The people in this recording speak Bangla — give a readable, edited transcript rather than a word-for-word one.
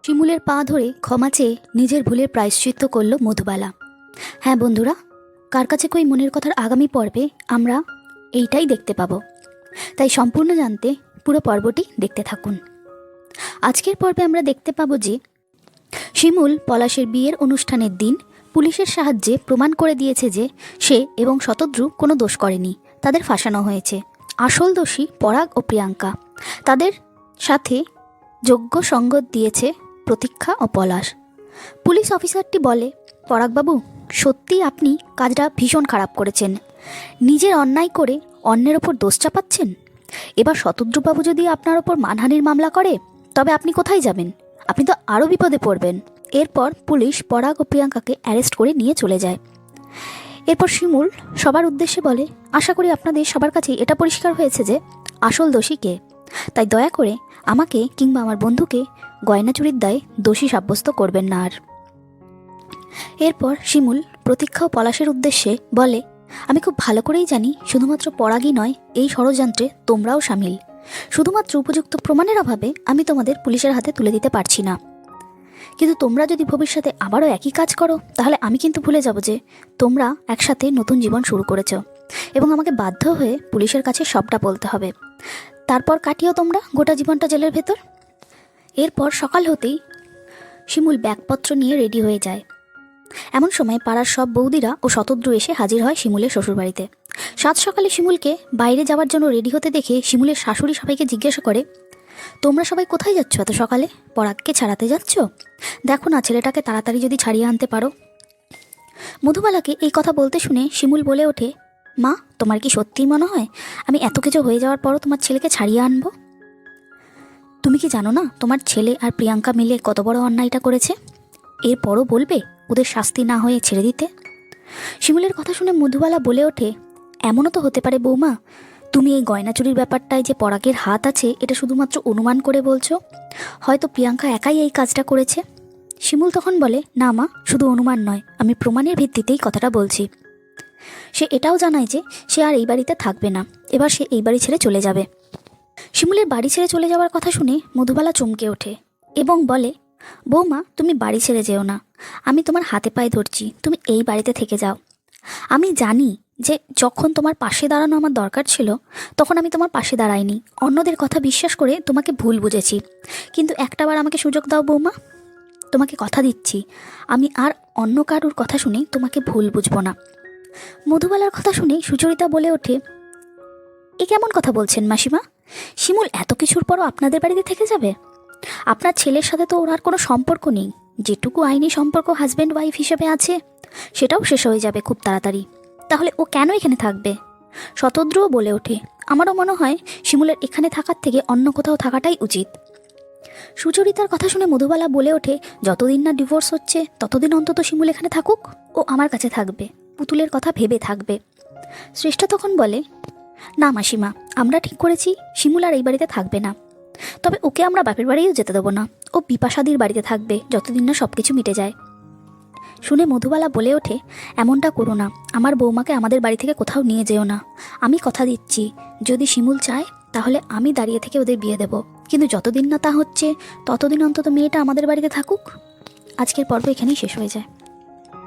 শিমুলের পা ধরে ক্ষমা চেয়ে নিজের ভুলের প্রায়শ্চিত্ত করল মধুবালা। হ্যাঁ বন্ধুরা, কার কাছে কই মনের কথার আগামী পর্বে আমরা এইটাই দেখতে পাবো। তাই সম্পূর্ণ জানতে পুরো পর্বটি দেখতে থাকুন। আজকের পর্বে আমরা দেখতে পাবো যে শিমুল পলাশের বিয়ের অনুষ্ঠানের দিন পুলিশের সাহায্যে প্রমাণ করে দিয়েছে যে সে এবং শতদ্রু কোনো দোষ করেনি, তাদের ফাঁসানো হয়েছে। আসল দোষী পরাগ ও প্রিয়াঙ্কা। তাদের সাথে যোগ্য সঙ্গত দিয়েছে প্রতীক্ষা ও পলাশ। পুলিশ অফিসারটি বলে, পরাগবাবু, সত্যিই আপনি কাজটা ভীষণ খারাপ করেছেন। নিজের অন্যায় করে অন্যের ওপর দোষ চাপাচ্ছেন। এবার শতদ্রুবাবু যদি আপনার ওপর মানহানির মামলা করে তবে আপনি কোথায় যাবেন? আপনি তো আরও বিপদে পড়বেন। এরপর পুলিশ পরাগ ও প্রিয়াঙ্কাকে অ্যারেস্ট করে নিয়ে চলে যায়। এরপর শিমুল সবার উদ্দেশ্যে বলে, আশা করি আপনাদের সবার কাছে এটা পরিষ্কার হয়েছে যে আসল দোষী কে। তাই দয়া করে আমাকে কিংবা আমার বন্ধুকে গয়না চুরির দায়ে দোষী সাব্যস্ত করবেন না আর। এরপর শিমুল প্রতীক্ষা ও পলাশের উদ্দেশ্যে বলে, আমি খুব ভালো করেই জানি শুধুমাত্র পরাগই নয়, এই ষড়যন্ত্রে তোমরাও সামিল। শুধুমাত্র উপযুক্ত প্রমাণের অভাবে আমি তোমাদের পুলিশের হাতে তুলে দিতে পারছি না। কিন্তু তোমরা যদি ভবিষ্যতে আবারও একই কাজ করো তাহলে আমি কিন্তু ভুলে যাব যে তোমরা একসাথে নতুন জীবন শুরু করেছ এবং আমাকে বাধ্য হয়ে পুলিশের কাছে সবটা বলতে হবে। তারপর কাটিও তোমরা গোটা জীবনটা জেলের ভেতর। এরপর সকাল হতেই শিমুল ব্যাগপত্র নিয়ে রেডি হয়ে যায়। এমন সময় পাড়ার সব বৌদিরা ও শতদ্রু এসে হাজির হয় শিমুলের শ্বশুরবাড়িতে। সাত সকালে শিমুলকে বাইরে যাওয়ার জন্য রেডি হতে দেখে শিমুলের শাশুড়ি সবাইকে জিজ্ঞাসা করে, তোমরা সবাই কোথায় যাচ্ছ এত সকালে? পরাগকে ছাড়াতে যাচ্ছ? দেখো না, ছেলেটাকে তাড়াতাড়ি যদি ছাড়িয়ে আনতে পারো। মধুবালাকে এই কথা বলতে শুনে শিমুল বলে ওঠে, মা, তোমার কি সত্যিই মনে হয় আমি এত কিছু হয়ে যাওয়ার পরও তোমার ছেলেকে ছাড়িয়ে আনবো? তুমি কি জানো না তোমার ছেলে আর প্রিয়াঙ্কা মিলে কত বড় অন্যায়টা করেছে? এরপরও বলবে ওদের শাস্তি না হয়ে ছেড়ে দিতে? শিমুলের কথা শুনে মধুবালা বলে ওঠে, এমনও তো হতে পারে বৌমা, তুমি এই গয়না চুরির ব্যাপারটায় যে পরাগের হাত আছে এটা শুধুমাত্র অনুমান করে বলছো। হয়তো প্রিয়াঙ্কা একাই এই কাজটা করেছে। শিমুল তখন বলে, না মা, শুধু অনুমান নয়, আমি প্রমাণের ভিত্তিতেই কথাটা বলছি। সে এটাও জানায় যে সে আর এই বাড়িতে থাকবে না, এবার সে এই বাড়ি ছেড়ে চলে যাবে। শিমুলের বাড়ি ছেড়ে চলে যাওয়ার কথা শুনে মধুবালা চমকে ওঠে এবং বলে, বৌমা, তুমি বাড়ি ছেড়ে যেও না, আমি তোমার হাতে পায়ে ধরছি, তুমি এই বাড়িতে থেকে যাও। আমি জানি যে যখন তোমার পাশে দাঁড়ানো আমার দরকার ছিল তখন আমি তোমার পাশে দাঁড়াইনি, অন্যদের কথা বিশ্বাস করে তোমাকে ভুল বুঝেছি। কিন্তু একটাবার আমাকে সুযোগ দাও বৌমা, তোমাকে কথা দিচ্ছি আমি আর অন্য কারুর কথা শুনে তোমাকে ভুল বুঝবো না। মধুবালার কথা শুনে সুচরিতা বলে ওঠে, এ কেমন কথা বলছেন মাসিমা? শিমুল এত কিছুর পরও আপনাদের বাড়িতে থেকে যাবে? আপনার ছেলের সাথে তো ওর আর কোনো সম্পর্ক নেই। যেটুকু আইনি সম্পর্ক হাজব্যান্ড ওয়াইফ হিসেবে আছে সেটাও শেষ হয়ে যাবে খুব তাড়াতাড়ি। তাহলে ও কেন এখানে থাকবে? শতদ্রুও বলে ওঠে, আমারও মনে হয় শিমুলের এখানে থাকার থেকে অন্য কোথাও থাকাটাই উচিত। সুচরিতার কথা শুনে মধুবালা বলে ওঠে, যতদিন না ডিভোর্স হচ্ছে ততদিন অন্তত শিমুল এখানে থাকুক, ও আমার কাছে থাকবে, পুতুলের কথা ভেবে থাকবে। শ্রেষ্ঠা তখন বলে, না মাসিমা, আমরা ঠিক করেছি শিমুল আর এই বাড়িতে থাকবে না। তবে ওকে আমরা বাপের বাড়িও যেতে দেবো না, ও বিপাশাদির বাড়িতে থাকবে যতদিন না সব কিছু মিটে যায়। শুনে মধুবালা বলে ওঠে, এমনটা করো না, আমার বৌমাকে আমাদের বাড়ি থেকে কোথাও নিয়ে যেও না। আমি কথা দিচ্ছি যদি শিমুল চায় তাহলে আমি দাঁড়িয়ে থেকে ওদের বিয়ে দেব, কিন্তু যতদিন না তা হচ্ছে ততদিন অন্তত মেয়েটা আমাদের বাড়িতে থাকুক। আজকের পর্ব এখানেই শেষ হয়ে যায়।